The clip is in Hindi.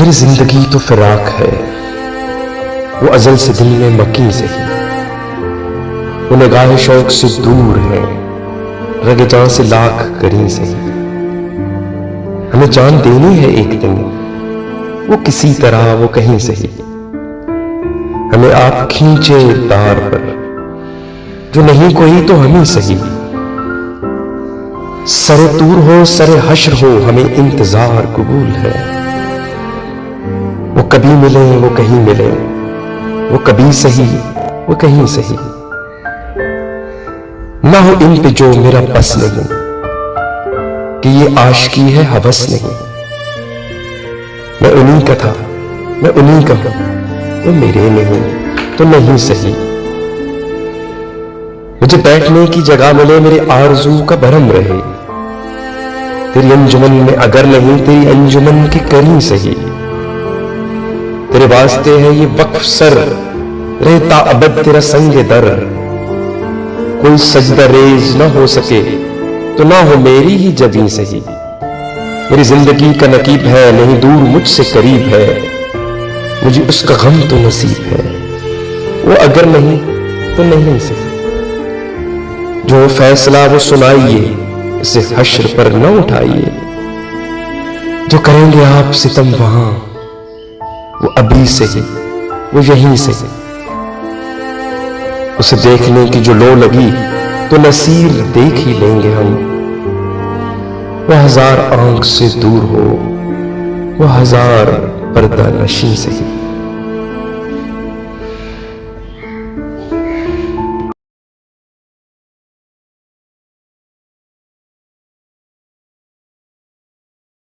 मेरी जिंदगी तो फिराक है, वो अजल से दिल में मकी से ही, वो निगाह शौक से दूर है, रग जान से लाख करीं से ही। हमें जान देनी है एक दिन, वो किसी तरह वो कहीं से ही। हमें आप खींचे तार पर, जो नहीं कोई तो हम ही सही। सरे तूर हो सरे हश्र हो, हमें इंतजार कबूल है। वो कभी मिले वो कहीं मिले, वो कभी सही वो कहीं सही। ना हो इन पे जो मेरा बस नहीं, कि ये आशिकी है हवस नहीं। मैं उन्हीं का था मैं उन्हीं का हूं, वो मेरे नहीं तो नहीं सही। मुझे बैठने की जगह मिले, मेरे आरज़ू का भरम रहे। तेरी अंजुमन में अगर नहीं, तेरी अंजुमन के करीं सही। तेरे वास्ते है ये वक्फ सर, रहता अबद तेरा संग दर। कोई सजदा रेज न हो सके तो ना हो मेरी ही जबीं सही। मेरी जिंदगी का नकीब है, नहीं दूर मुझसे करीब है। मुझे उसका गम तो नसीब है, वो अगर नहीं तो नहीं सही। जो फैसला वो सुनाइए, इसे हश्र पर न उठाइए। जो करेंगे आप सितम वहां, वो अभी से ही वो यहीं से ही। उसे देखने की जो लो लगी, तो नसीर देख ही लेंगे हम। वो हजार आंख से दूर हो, वो हजार पर्दा नशी से ही।